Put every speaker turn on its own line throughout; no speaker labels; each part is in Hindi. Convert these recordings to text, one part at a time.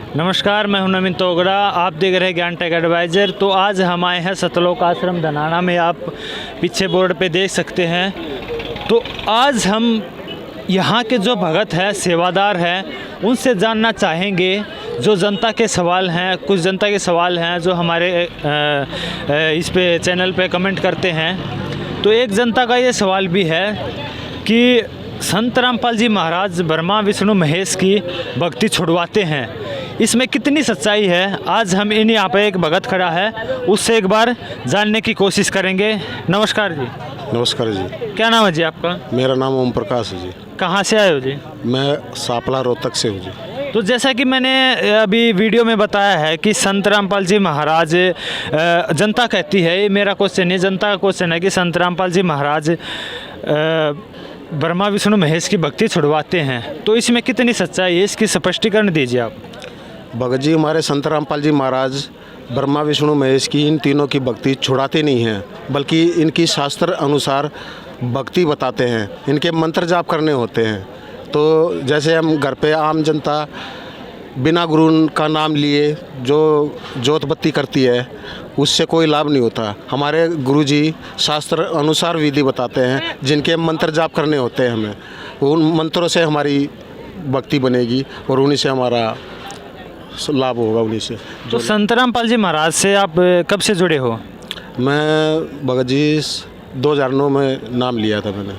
नमस्कार, मैं हूं नवीन तोगड़ा। आप देख रहे हैं ज्ञान टेक एडवाइज़र। तो आज हम आए हैं सतलोक आश्रम धनाना में, आप पीछे बोर्ड पे देख सकते हैं। तो आज हम यहाँ के जो भगत हैं, सेवादार हैं, उनसे जानना चाहेंगे जो जनता के सवाल हैं। कुछ जनता के सवाल हैं जो हमारे इस पे चैनल पे कमेंट करते हैं। तो एक जनता का ये सवाल भी है कि संत रामपाल जी महाराज ब्रह्मा विष्णु महेश की भक्ति छुड़वाते हैं, इसमें कितनी सच्चाई है? आज हम यहाँ पे एक भगत खड़ा है, उससे एक बार जानने की कोशिश करेंगे। नमस्कार जी।
नमस्कार जी।
क्या नाम है जी आपका?
मेरा नाम ओम प्रकाश है जी।
कहाँ से आए हो जी?
मैं सापला रोहतक से हूँ जी।
तो जैसा कि मैंने अभी वीडियो में बताया है कि संत रामपाल जी महाराज, जनता कहती है, ये मेरा क्वेश्चन है, जनता का क्वेश्चन है कि संत रामपाल जी महाराज ब्रह्मा विष्णु महेश की भक्ति छुड़वाते हैं, तो इसमें कितनी सच्चाई है, इसकी स्पष्टीकरण दीजिए आप।
भगत जी, हमारे संत रामपाल जी महाराज ब्रह्मा विष्णु महेश की इन तीनों की भक्ति छुड़ाते नहीं हैं, बल्कि इनकी शास्त्र अनुसार भक्ति बताते हैं। इनके मंत्र जाप करने होते हैं। तो जैसे हम घर पे आम जनता बिना गुरु का नाम लिए जो जोत बत्ती करती है, उससे कोई लाभ नहीं होता। हमारे गुरुजी शास्त्र अनुसार विधि बताते हैं, जिनके मंत्र जाप करने होते हैं। हमें उन मंत्रों से हमारी भक्ति बनेगी और उन्हीं से हमारा लाभ होगा, उन्हीं से।
तो संत रामपाल जी महाराज से आप कब से जुड़े हो?
मैं भगत जी 2009 में नाम लिया था मैंने।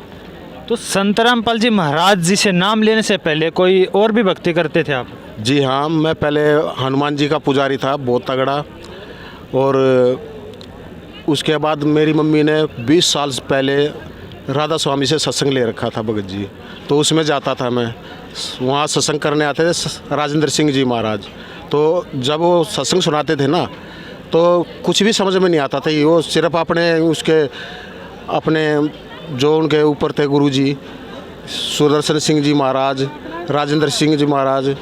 तो संत रामपाल जी महाराज जी से नाम लेने से पहले कोई और भी भक्ति करते थे आप?
जी हाँ, मैं पहले हनुमान जी का पुजारी था, बहुत तगड़ा। और उसके बाद मेरी मम्मी ने 20 साल पहले राधा स्वामी से सत्संग ले रखा था भगत जी, तो उसमें जाता था मैं। वहाँ सत्संग करने आते थे राजेंद्र सिंह जी महाराज। तो जब वो सत्संग सुनाते थे ना, तो कुछ भी समझ में नहीं आता था। वो सिर्फ अपने जो उनके ऊपर थे गुरुजी, सुदर्शन सिंह जी महाराज, राजेंद्र सिंह जी महाराज,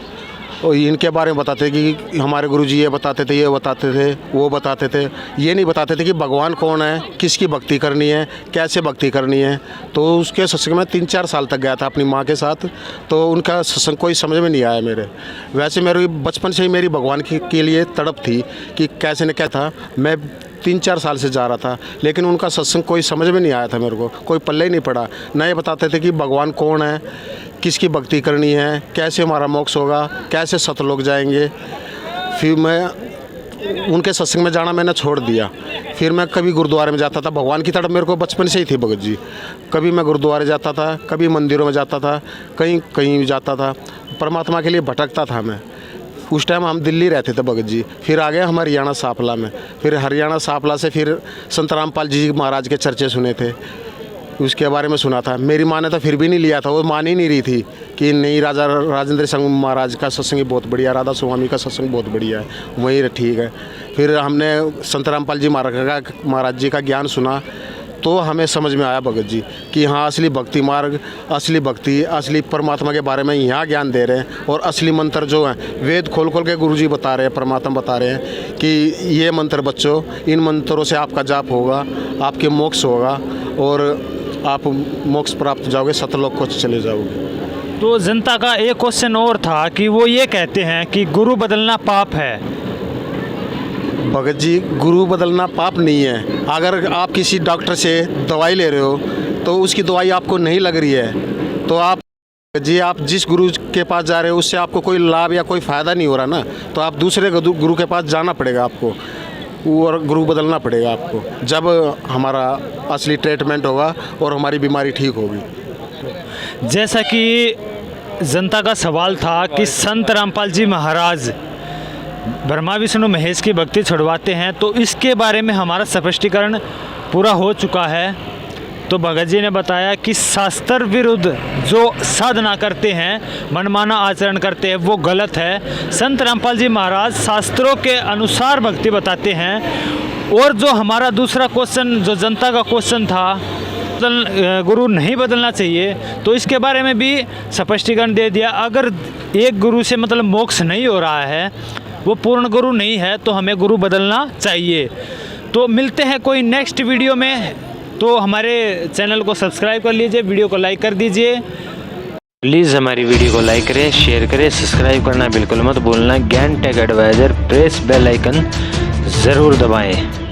और इनके बारे में बताते कि हमारे गुरुजी ये बताते थे, ये बताते थे, वो बताते थे। ये नहीं बताते थे कि भगवान कौन है, किसकी भक्ति करनी है, कैसे भक्ति करनी है। तो उसके सत्संग में 3-4 साल तक गया था अपनी माँ के साथ। तो उनका सत्संग कोई समझ में नहीं आया मेरे। वैसे मेरी बचपन से ही मेरी भगवान के लिए तड़प थी कि कैसे न क्या था। मैं 3-4 साल से जा रहा था, लेकिन उनका सत्संग कोई समझ में नहीं आया था मेरे को, कोई पल्ले ही नहीं पड़ा। न ये बताते थे कि भगवान कौन है, किसकी भक्ति करनी है, कैसे हमारा मोक्ष होगा, कैसे सतलोक जाएंगे। फिर मैं उनके सत्संग में जाना मैंने छोड़ दिया। फिर मैं कभी गुरुद्वारे में जाता था। भगवान की तड़प मेरे को बचपन से ही थी भगत जी। कभी मैं गुरुद्वारे जाता था, कभी मंदिरों में जाता था, कहीं कहीं जाता था। परमात्मा के लिए भटकता था मैं। उस टाइम हम दिल्ली रहते थे भगत जी। फिर आ गए हम हरियाणा सापला में। फिर हरियाणा सापला से फिर संत रामपाल जी महाराज के चर्चे सुने थे, उसके बारे में सुना था। मेरी माँ ने तो फिर भी नहीं लिया था, वो मान ही नहीं रही थी कि नहीं, राजेंद्र सिंह महाराज का सत्संग बहुत बढ़िया, राधा स्वामी का सत्संग बहुत बढ़िया है, वही ठीक है। फिर हमने संत रामपाल जी महाराज जी का ज्ञान सुना, तो हमें समझ में आया भगत जी कि हाँ, असली भक्ति मार्ग, असली भक्ति, असली परमात्मा के बारे में यहाँ ज्ञान दे रहे हैं। और असली मंत्र जो हैं, वेद खोल खोल के गुरुजी बता रहे हैं, परमात्मा बता रहे हैं कि ये मंत्र बच्चों, इन मंत्रों से आपका जाप होगा, आपके मोक्ष होगा और आप मोक्ष प्राप्त जाओगे, सतलोक को चले जाओगे।
तो जनता का एक क्वेश्चन और था कि वो ये कहते हैं कि गुरु बदलना पाप है।
भगत जी, गुरु बदलना पाप नहीं है। अगर आप किसी डॉक्टर से दवाई ले रहे हो तो उसकी दवाई आपको नहीं लग रही है, तो आप जिस गुरु के पास जा रहे हो उससे आपको कोई लाभ या कोई फ़ायदा नहीं हो रहा ना, तो आप दूसरे गुरु के पास जाना पड़ेगा आपको, और गुरु बदलना पड़ेगा आपको, जब हमारा असली ट्रीटमेंट होगा और हमारी बीमारी ठीक होगी।
जैसा कि जनता का सवाल था कि संत रामपाल जी महाराज ब्रह्मा विष्णु महेश की भक्ति छुड़वाते हैं, तो इसके बारे में हमारा स्पष्टीकरण पूरा हो चुका है। तो भगत जी ने बताया कि शास्त्र विरुद्ध जो साधना करते हैं, मनमाना आचरण करते हैं, वो गलत है। संत रामपाल जी महाराज शास्त्रों के अनुसार भक्ति बताते हैं। और जो हमारा दूसरा क्वेश्चन, जो जनता का क्वेश्चन था, गुरु नहीं बदलना चाहिए, तो इसके बारे में भी स्पष्टीकरण दे दिया। अगर एक गुरु से मतलब मोक्ष नहीं हो रहा है, वो पूर्ण गुरु नहीं है, तो हमें गुरु बदलना चाहिए। तो मिलते हैं कोई नेक्स्ट वीडियो में। तो हमारे चैनल को सब्सक्राइब कर लीजिए, वीडियो को लाइक कर दीजिए। प्लीज़ हमारी वीडियो को लाइक करें, शेयर करें, सब्सक्राइब करना बिल्कुल मत भूलना। Gyan tech adviser press bell icon ज़रूर दबाएं।